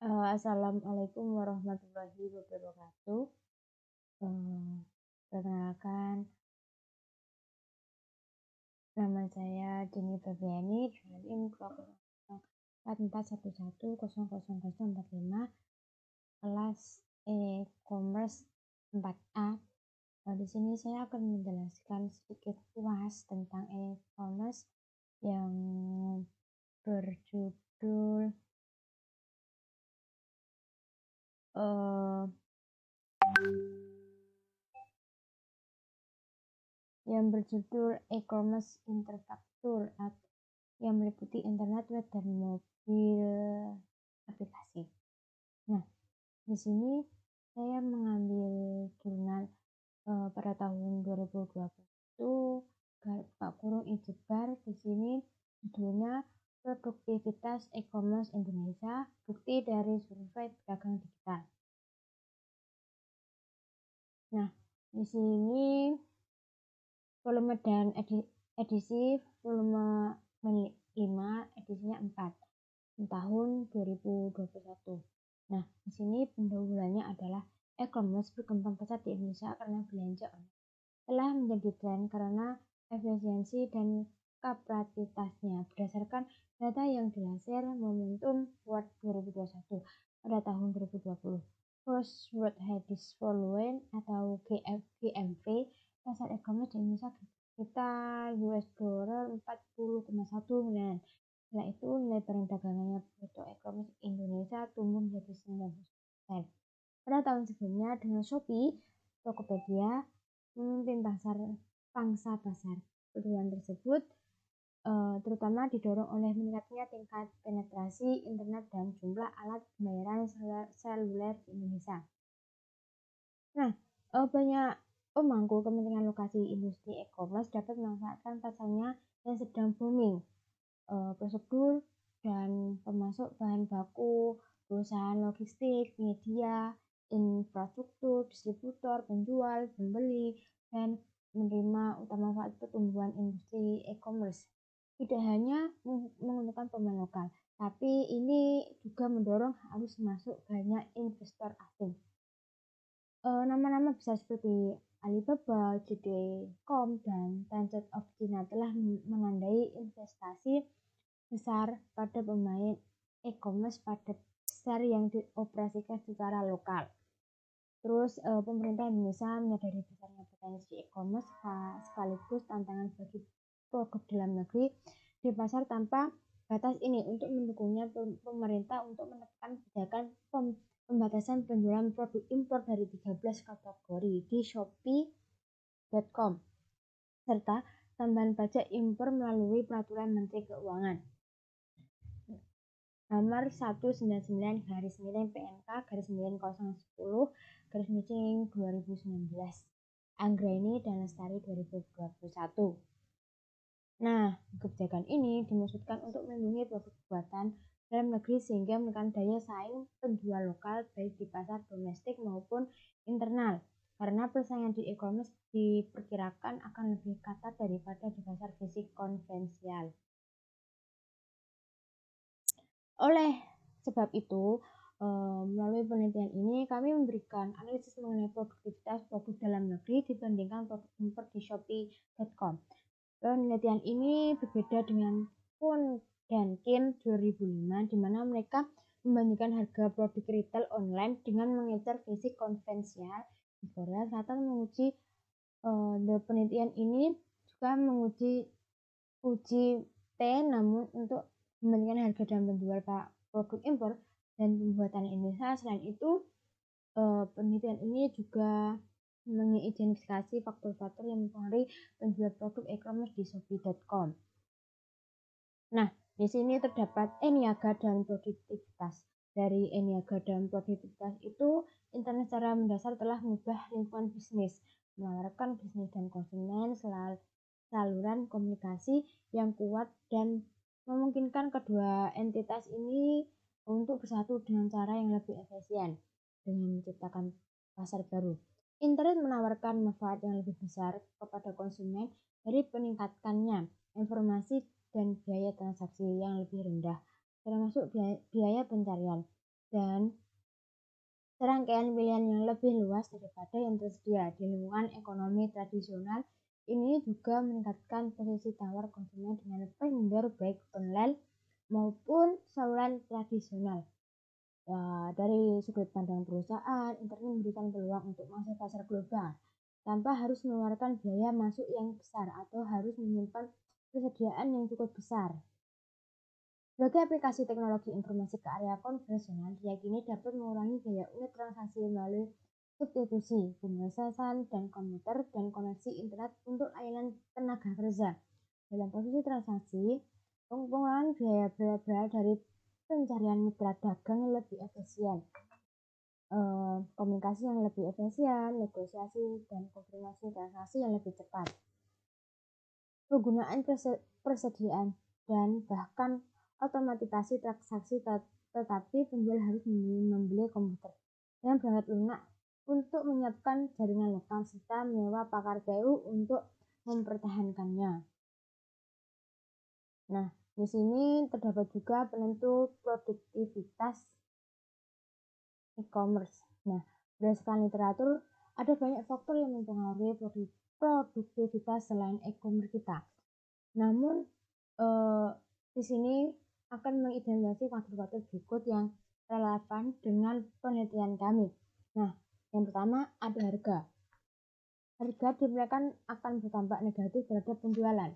Assalamualaikum warahmatullahi wabarakatuh. Perkenalkan, nama saya Dini Febriani dengan info 4411000045 kelas e-commerce 4A. Di sini saya akan menjelaskan sedikit luas tentang e-commerce yang berjudul e-commerce infrastruktur yang meliputi internet, web, dan mobil aplikasi. Nah, di sini saya mengambil jurnal pada tahun 2020 Pak Kurung Ijebar. Di sini judulnya Produktivitas E-commerce Indonesia, Bukti dari Survei Pedagang Digital. Nah, di sini volume dan edisi volume 5, edisinya 4 tahun 2021. Nah, di sini pendahuluannya adalah e-commerce berkembang pesat di Indonesia karena belanja online telah menjadi tren karena efisiensi dan kapasitasnya. Berdasarkan data yang dilansir Momentum World 2021 pada tahun 2020, Gross World Hadis Volume atau GMV pasar e-commerce di Indonesia sekitar $40,1 miliar. Setelah itu nilai perdagangannya bruto e-commerce Indonesia tumbuh menjadi 90%. Pada tahun sebelumnya dengan Shopee, Tokopedia memimpin pangsa pasar. Pertumbuhan tersebut terutama didorong oleh meningkatnya tingkat penetrasi internet dan jumlah alat pembayaran seluler di Indonesia. Nah, banyak pemangku kepentingan lokasi industri e-commerce dapat memanfaatkan pasarnya yang sedang booming. Prosedur dan pemasok bahan baku, perusahaan logistik, media, infrastruktur, distributor, penjual, pembeli, dan menerima utama manfaat pertumbuhan industri e-commerce. Tidak hanya menguntungkan pemain lokal, tapi ini juga mendorong arus masuk banyak investor asing. Nama-nama besar seperti Alibaba, JD.com, dan Tencent of China telah menandai investasi besar pada pemain e-commerce pada besar yang dioperasikan secara lokal. Terus pemerintah Indonesia menyadari besarnya potensi e-commerce sekaligus tantangan bagi produk dalam negeri di pasar tanpa batas ini. Untuk mendukungnya, pemerintah untuk menekan kebijakan pembatasan penjualan produk impor dari 13 kategori di shopee.com serta tambahan pajak impor melalui peraturan Menteri Keuangan nomor 199/PNK/9010/2019 Anggraini dan Lestari 2021. Nah, kebijakan ini dimaksudkan untuk melindungi produk buatan dalam negeri sehingga menekan daya saing penjual lokal baik di pasar domestik maupun internal, karena persaingan di e-commerce diperkirakan akan lebih ketat daripada di pasar fisik konvensional. Oleh sebab itu, melalui penelitian ini kami memberikan analisis mengenai produktivitas produk dalam negeri dibandingkan produk impor di shopee.com. Penelitian ini berbeda dengan Poon dan Kim 2005, di mana mereka membandingkan harga produk retail online dengan mengejar fisik konvensional di Korea Selatan. Penelitian ini juga menguji T, namun untuk membandingkan harga dan penjual produk impor dan pembuatan Indonesia. Selain itu, penelitian ini juga mengidentifikasi faktor-faktor yang mempengaruhi penjualan produk e-commerce di shopee.com. Nah, di sini terdapat Eniaga dan produktivitas. Dari Eniaga dan produktivitas itu, internet secara mendasar telah mengubah lingkungan bisnis, menawarkan bisnis dan konsumen saluran komunikasi yang kuat dan memungkinkan kedua entitas ini untuk bersatu dengan cara yang lebih efisien dengan menciptakan pasar baru. Internet menawarkan manfaat yang lebih besar kepada konsumen dari peningkatannya informasi dan biaya transaksi yang lebih rendah, termasuk biaya pencarian. dan serangkaian pilihan yang lebih luas daripada yang tersedia di lingkungan ekonomi tradisional. Ini juga meningkatkan posisi tawar konsumen dengan vendor baik online maupun saluran tradisional. Ya, dari sudut pandang perusahaan, internet memberikan peluang untuk masuk pasar global tanpa harus mengeluarkan biaya masuk yang besar atau harus menyimpan persediaan yang cukup besar. Sebagai aplikasi teknologi informasi ke area konvensional, diyakini dapat mengurangi biaya unit transaksi melalui substitusi pemrosesan dan komputer dan koneksi internet untuk layanan tenaga kerja. Dalam posisi transaksi, pengurangan biaya berasal dari pencarian mitra dagang yang lebih efisien, komunikasi yang lebih efisien, negosiasi dan konfirmasi transaksi yang lebih cepat, penggunaan persediaan dan bahkan otomatisasi transaksi, tetapi penjual harus membeli komputer dan perangkat lunak untuk menyiapkan jaringan lokal serta menyewa pakar TU untuk mempertahankannya. Nah, di sini terdapat juga penentu produktivitas e-commerce. Nah, berdasarkan literatur, ada banyak faktor yang mempengaruhi produktivitas selain e-commerce kita. Namun, di sini akan mengidentifikasi faktor-faktor berikut yang relevan dengan penelitian kami. Nah, yang pertama ada harga. Harga diperkirakan akan berdampak negatif terhadap penjualan.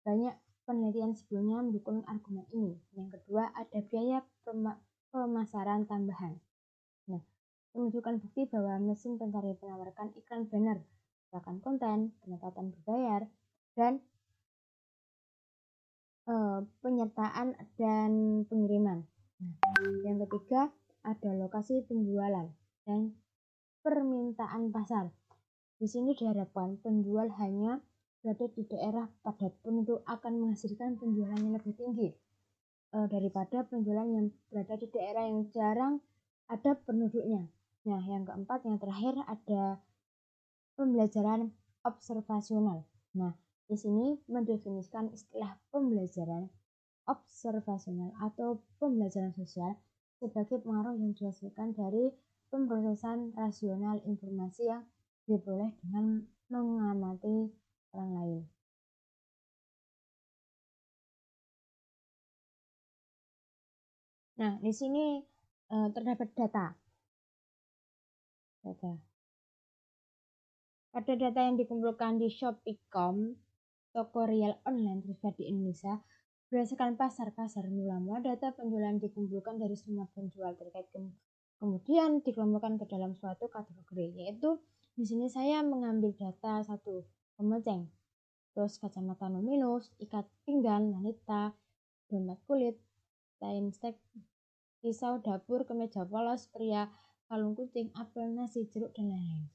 Banyak penelitian sebelumnya mendukung argumen ini. Yang kedua ada biaya pemasaran tambahan. Nah, menunjukkan bukti bahwa mesin pencari menawarkan iklan banner, gerakan konten, penempatan berbayar, dan penyertaan dan pengiriman. Nah, yang ketiga ada lokasi penjualan dan permintaan pasar. Di sini diharapkan penjual hanya berada di daerah padat penduduk akan menghasilkan penjualan yang lebih tinggi daripada penjualan yang berada di daerah yang jarang ada penduduknya. Nah, yang keempat, yang terakhir ada pembelajaran observasional. Nah, di sini mendefinisikan istilah pembelajaran observasional atau pembelajaran sosial sebagai pengaruh yang dihasilkan dari pemrosesan rasional informasi yang diperoleh dengan mengamati orang lain. Nah, di sini terdapat data. Pada data yang dikumpulkan di Shopee.com, toko real online tersebar di Indonesia, berdasarkan pasar mula-mula data penjualan dikumpulkan dari semua penjual terkait kemudian dikelompokkan ke dalam suatu kategori, yaitu di sini saya mengambil data satu pemeceng, terus kacamata luminous, ikat pinggang, wanita, dompet kulit, kain stek, pisau dapur, kemeja polos, pria, kalung kucing, apel, nasi, jeruk, dan lain-lain.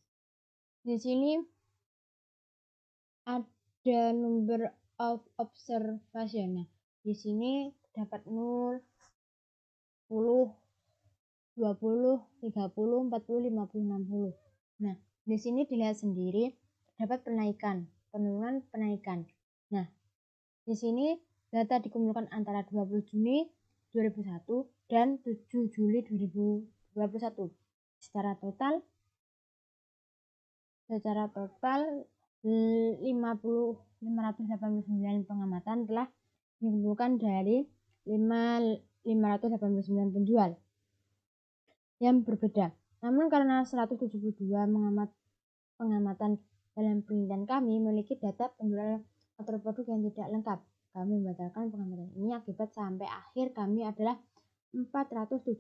Di sini ada number of observation. Nah, di sini dapat 0, 10, 20, 30, 40, 50, 60. Nah, di sini dilihat sendiri dapat penurunan penaikan. Nah, di sini data dikumpulkan antara 20 Juni 2001 dan 7 Juli 2021. Secara total 589 pengamatan telah dikumpulkan dari 589 penjual yang berbeda. Namun karena 172 pengamatan dalam penelitian kami memiliki data penjualan atau produk yang tidak lengkap, kami membatalkan pengamatan ini akibat sampai akhir kami adalah 417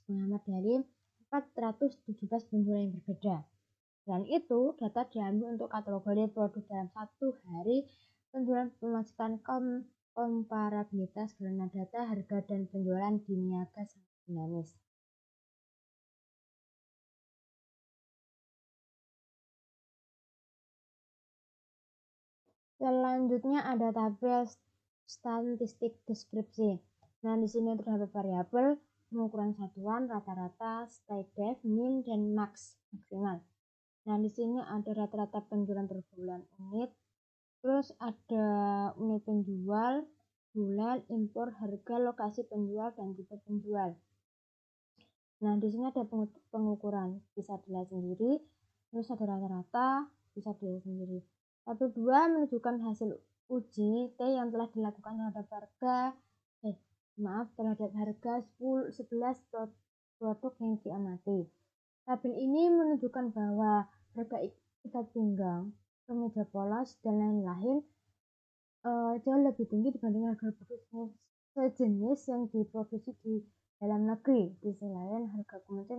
pengamat dari 417 penjual yang berbeda. Dan itu data diambil untuk kategori produk dalam satu hari penjualan pemasukan komparabilitas karena data harga dan penjualan di niaga sangat dinamis. Selanjutnya ada tabel statistik deskripsi. Nah, di sini terdapat variabel, pengukuran satuan, rata-rata, stay-def, min, dan maksimal. Nah, di sini ada rata-rata penjualan per bulan unit, terus ada unit penjual, bulan, impor, harga, lokasi penjual, dan tipe penjual. Nah, di sini ada pengukuran, bisa dilihat sendiri, terus ada rata-rata, bisa dilihat sendiri. Tabel 2 menunjukkan hasil uji T yang telah dilakukan terhadap harga 11 produk yang diamati. Tabel ini menunjukkan bahwa harga ikat pinggang, kemeja polos, dan lain-lain jauh lebih tinggi dibanding harga produk sejenis yang diproduksi di dalam negeri. Di sisi lain, harga kemeja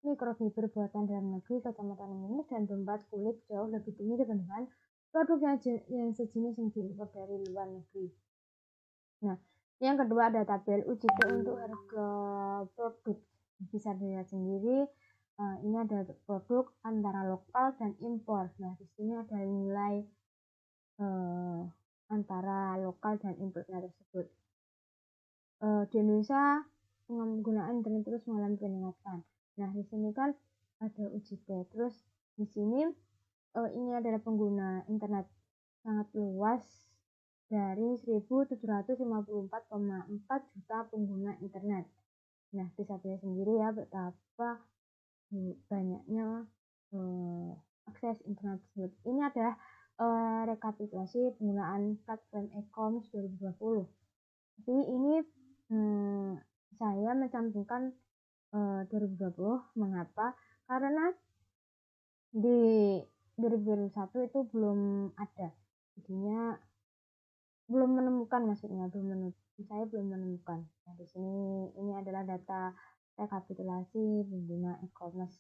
mikrofiber buatan dalam negeri, kacamata minus, dan dompet kulit jauh lebih tinggi dibandingkan produk yang sejenis yang diimpor dari luar negeri. Nah, yang kedua ada tabel uji T untuk harga produk. Bisa dilihat sendiri, ini ada produk antara lokal dan impor. Nah, di sini ada nilai antara lokal dan impornya tersebut. Di Indonesia penggunaan internet terus mengalami peningkatan. Nah, di sini kan ada uji T. Terus di sini ini adalah pengguna internet sangat luas dari 1.754,4 juta pengguna internet. Nah, bisa dilihat sendiri ya betapa banyaknya akses internet tersebut. Ini adalah rekapitulasi penggunaan platform e-commerce 2020. Jadi ini saya mencantumkan 2020. Mengapa? Karena di 2021 itu belum ada, jadinya belum menemukan, saya belum menemukan. Nah, di sini ini adalah data rekapitulasi pengguna e-commerce.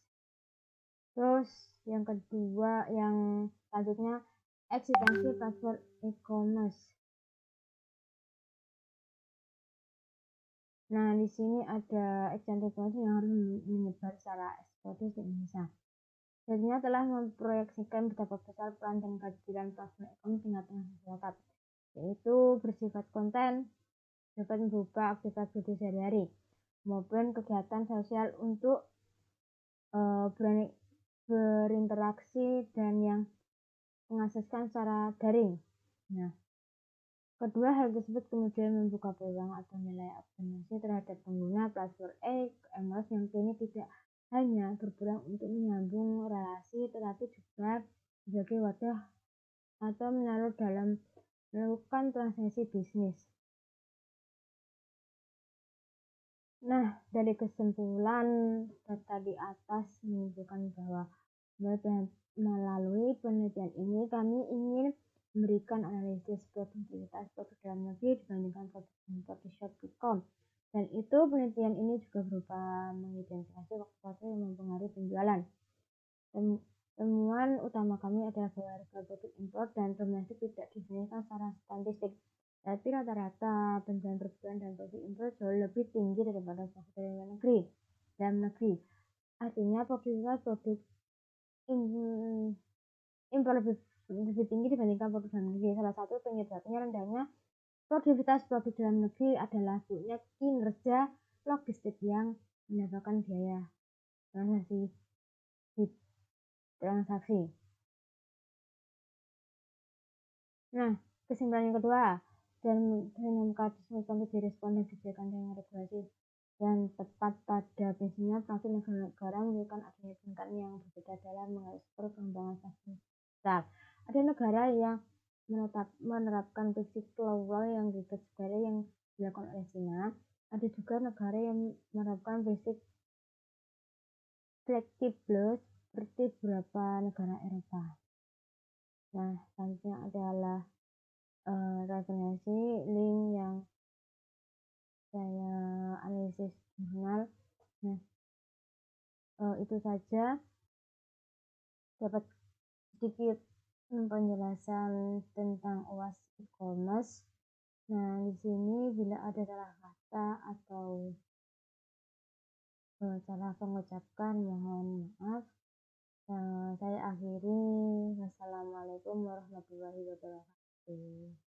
Terus yang kedua, yang selanjutnya eksistensi platform e-commerce. Nah, di sini ada eksistensi platform yang harus menyebar secara eksplosis di Indonesia. Dirinya telah memproyeksikan betapa besar peran dan kehadiran platform e-commerce di tengah masyarakat, yaitu bersifat konten, dapat berupa aktivitas sehari-hari maupun kegiatan sosial untuk berinteraksi dan yang mengakseskan secara daring. Nah, kedua hal tersebut kemudian membuka peluang atau nilai optimasi terhadap pengguna platform e-commerce yang kini tidak hanya berperan untuk menyambung relasi, tetapi juga sebagai wadah atau menaruh dalam melakukan transaksi bisnis. Nah, dari kesimpulan data di atas menunjukkan bahwa melalui penelitian ini kami ingin memberikan analisis produktivitas produk dalam negeri dibandingkan produk impor di Shopee.com. Dan itu penelitian ini juga berupa mengidentifikasi faktor yang mempengaruhi penjualan. Temuan utama kami adalah bahwa harga produk impor dan domestik tidak dibandingkan secara statistik. Tapi rata-rata penjualan per bulan dan produk impor jauh lebih tinggi daripada produk dalam negeri. Artinya produktivitas produk impor lebih tinggi dibandingkan produk dalam negeri. Salah satu penyebabnya rendahnya produktivitas produk dalam negeri adalah buruknya kinerja logistik yang mendapatkan biaya transaksi. Nah, kesimpulan yang kedua, dan demokratisme di respon dan kebijakan dengan regulasi yang tepat pada prinsipnya praktik negara menunjukkan adanya tingkatan yang berbeda dalam mengekspor pengembangan vaksin. Ada negara yang menerapkan prinsip global yang ribet seperti yang dilakukan oleh China. Ada juga negara yang menerapkan prinsip fleksibel seperti beberapa negara Eropa. Nah, selanjutnya adalah referensi link yang saya analisis jurnal. Nah, itu saja dapat sedikit penjelasan tentang UAS e-commerce. Nah, di sini bila ada salah kata atau salah pengucapkan mohon maaf. Saya akhiri. Wassalamualaikum warahmatullahi wabarakatuh.